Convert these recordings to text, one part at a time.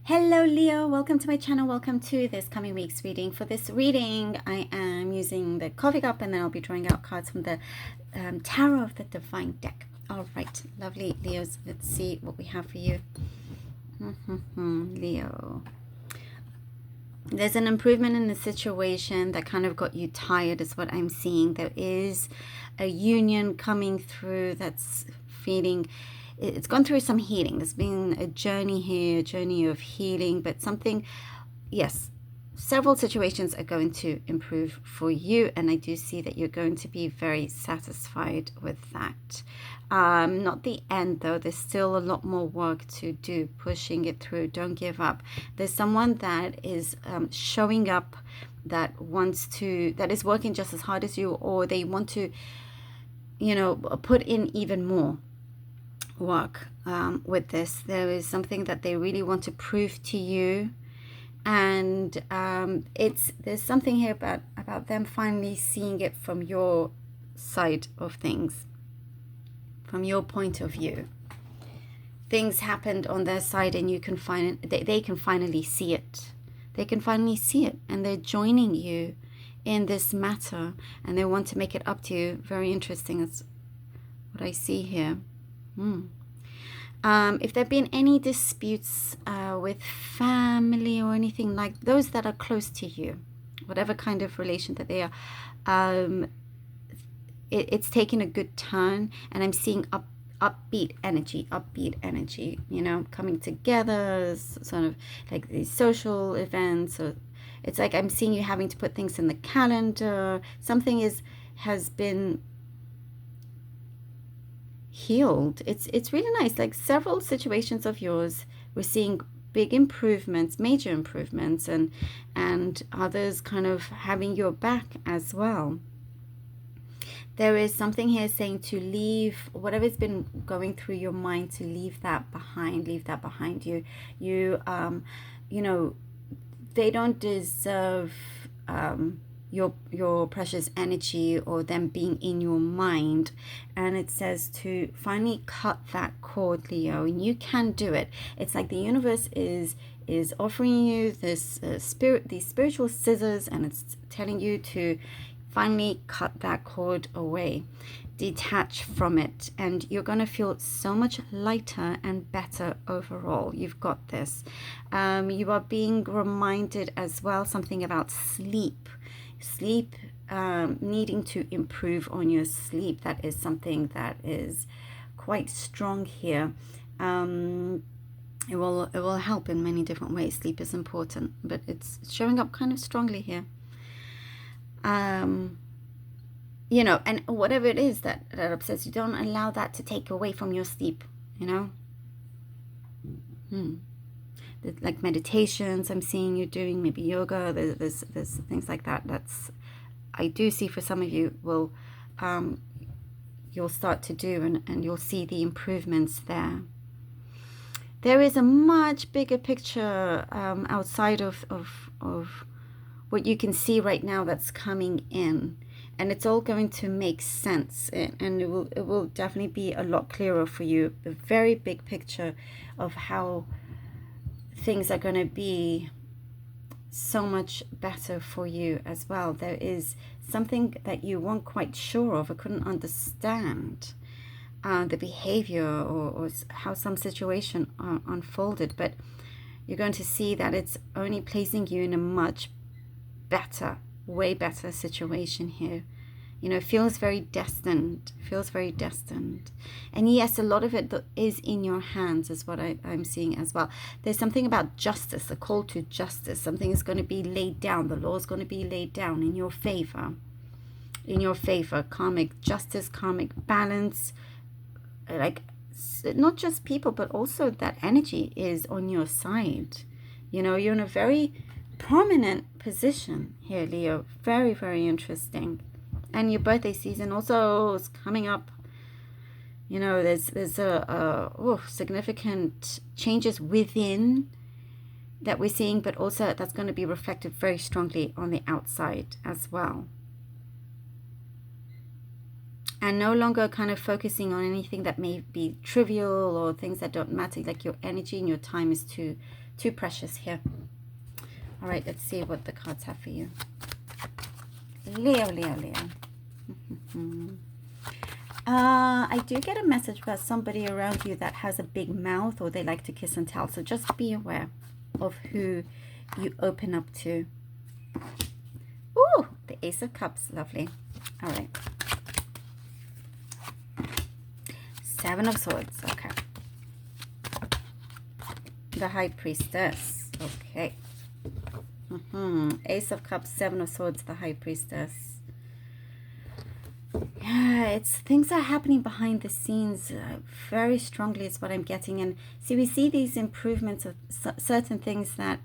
Hello Leo, welcome to my channel. Welcome to this coming week's reading. For this reading, I am using the coffee cup and then I'll be drawing out cards from the Tarot of the Divine deck. All right, lovely Leos, let's see what we have for you. Leo. There's an improvement in the situation that kind of got you tired is what I'm seeing. There is a union coming through that's feeling... It's gone through some healing. There's been a journey here, a journey of healing, but something, yes, several situations are going to improve for you. And I do see that you're going to be very satisfied with that. Not the end though. There's still a lot more work to do, pushing it through. Don't give up. There's someone that is showing up, that wants to, that is working just as hard as you, or they want to, you know, put in even more work with this. There is something that they really want to prove to you, and there's something here about them finally seeing it from your side of things, from your point of view. Things happened on their side and you can they can finally see it. They can finally see it, and they're joining you in this matter, and they want to make it up to you. Very interesting. That's what I see here. If there have been any disputes with family or anything like those that are close to you, whatever kind of relation that they are, it's taken a good turn, and I'm seeing upbeat energy, you know, coming together, sort of like these social events. Or it's like I'm seeing you having to put things in the calendar. Something has been healed. It's really nice. Like several situations of yours, we're seeing big improvements, major improvements, and others kind of having your back as well. There is something here saying to leave whatever's been going through your mind, to leave that behind you. You know, they don't deserve your precious energy or them being in your mind. And it says to finally cut that cord, Leo, and you can do it. It's like the universe is offering you this these spiritual scissors, and it's telling you to finally cut that cord away, detach from it, and you're going to feel so much lighter and better overall. You've got this. You are being reminded as well something about sleep, needing to improve on your sleep. That is something that is quite strong here. It will help in many different ways. Sleep is important, but it's showing up kind of strongly here. You know, and whatever it is that upsets you, don't allow that to take away from your sleep, you know. Like meditations I'm seeing you doing, maybe yoga, there's things like that. That's, I do see for some of you will you'll start to do, and you'll see the improvements there. There is a much bigger picture outside of what you can see right now that's coming in, and it's all going to make sense, and it will definitely be a lot clearer for you. The very big picture of how things are going to be so much better for you as well. There is something that you weren't quite sure of or couldn't understand, the behavior or how some situation unfolded, but you're going to see that it's only placing you in a much better, way better situation here. You know, it feels very destined, and yes, a lot of it is in your hands is what I'm seeing as well. There's something about justice, a call to justice. Something is going to be laid down. The law is going to be laid down in your favor, karmic justice, karmic balance. Like, not just people, but also that energy is on your side. You know, you're in a very prominent position here, Leo. Very, very interesting. And your birthday season also is coming up. You know, there's significant changes within that we're seeing, but also that's going to be reflected very strongly on the outside as well. And no longer kind of focusing on anything that may be trivial or things that don't matter. Like your energy and your time is to too precious here. All right, let's see what the cards have for you. Leo, Leo, Leo. I do get a message about somebody around you that has a big mouth, or they like to kiss and tell. So just be aware of who you open up to. Ooh, the Ace of Cups. Lovely. All right. Seven of Swords. Okay. The High Priestess. Okay. Ace of Cups, Seven of Swords, the High Priestess. Yeah, it's things are happening behind the scenes very strongly is what I'm getting. And see, we see these improvements of certain things that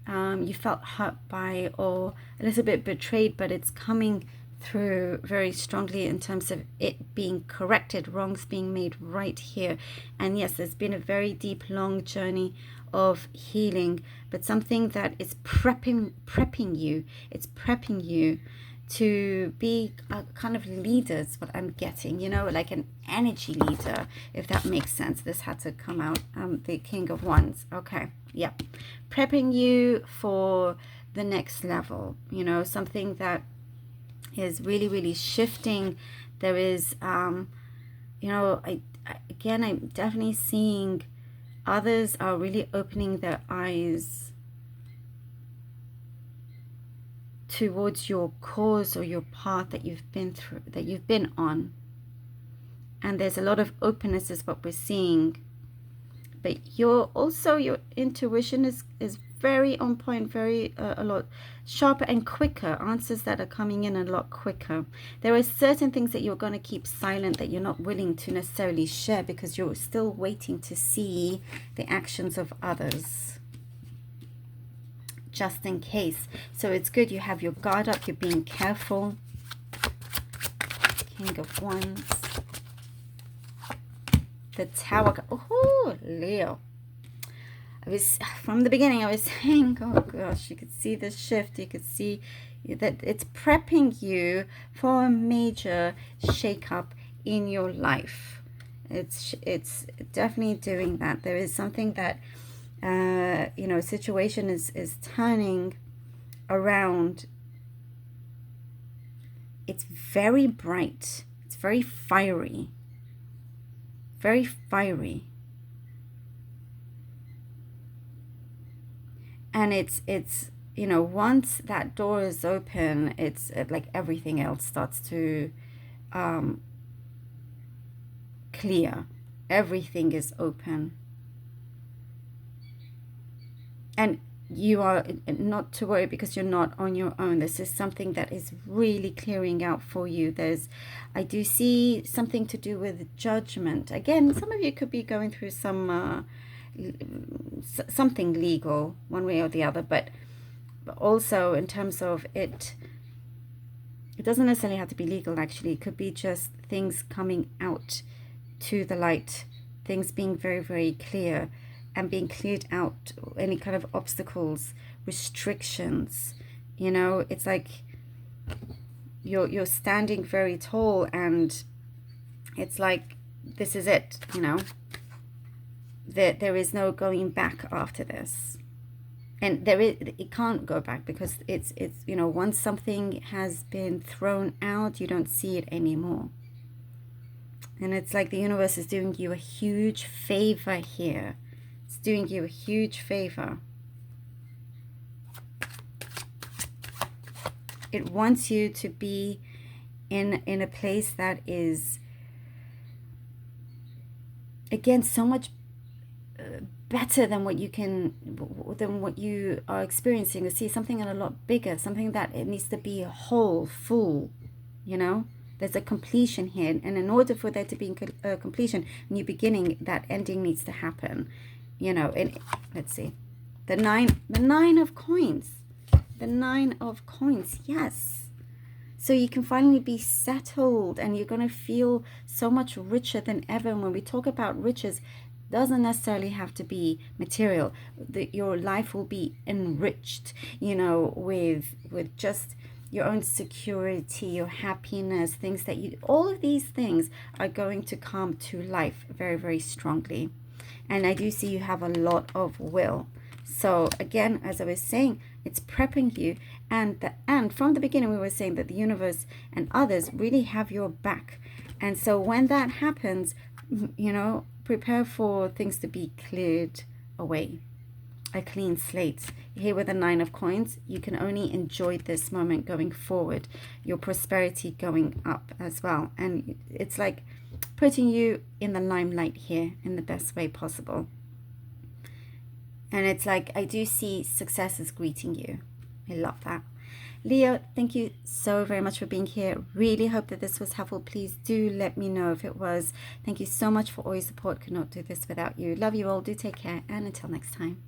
you felt hurt by or a little bit betrayed, but it's coming through very strongly in terms of it being corrected, wrongs being made right here. And yes, there's been a very deep, long journey of healing, but something that is prepping you. It's prepping you to be a kind of leaders, what I'm getting, you know, like an energy leader, if that makes sense. This had to come out, the King of Wands. Okay, yeah. Prepping you for the next level, you know, something that is really, really shifting. There is, you know, again, I'm definitely seeing others are really opening their eyes towards your cause or your path that you've been through, that you've been on. And there's a lot of openness is what we're seeing. But your intuition is very on point, very a lot sharper and quicker. Answers that are coming in a lot quicker. There are certain things that you're going to keep silent, that you're not willing to necessarily share because you're still waiting to see the actions of others, just in case. So it's good you have your guard up, you're being careful. King of Wands. The Tower. Oh, Leo. I was, from the beginning, I was saying, oh gosh, you could see the shift. You could see that it's prepping you for a major shakeup in your life. It's definitely doing that. There is something that, you know, situation is turning around. It's very bright. It's very fiery. Very fiery. And it's you know, once that door is open, it's like everything else starts to clear. Everything is open. And you are not to worry because you're not on your own. This is something that is really clearing out for you. I do see something to do with judgment. Again, some of you could be going through some something legal one way or the other, but also in terms of it doesn't necessarily have to be legal. Actually, it could be just things coming out to the light, things being very, very clear and being cleared out, any kind of obstacles, restrictions. You know, it's like you're standing very tall and it's like, this is it, you know. There is no going back after this. And it can't go back because it's you know, once something has been thrown out, you don't see it anymore. And it's like the universe is doing you a huge favor here. It's doing you a huge favor. It wants you to be in a place that is, again, so much better than what you are experiencing. You see something a lot bigger, something that it needs to be whole, full, you know. There's a completion here, and in order for there to be a completion, new beginning, that ending needs to happen, you know. And let's see, the nine of coins, the 9 of coins. Yes, so you can finally be settled, and you're going to feel so much richer than ever. And when we talk about riches, doesn't necessarily have to be material. Your life will be enriched, you know, with just your own security, your happiness, things that all of these things are going to come to life very, very strongly. And I do see you have a lot of will. So again, as I was saying, it's prepping you. And from the beginning, we were saying that the universe and others really have your back. And so when that happens, you know, prepare for things to be cleared away. A clean slate. Here with the 9 of coins, you can only enjoy this moment going forward, your prosperity going up as well. And it's like putting you in the limelight here in the best way possible. And it's like, I do see success is greeting you. I love that. Leo, thank you so very much for being here. Really hope that this was helpful. Please do let me know if it was. Thank you so much for all your support. Could not do this without you. Love you all. Do take care. And until next time.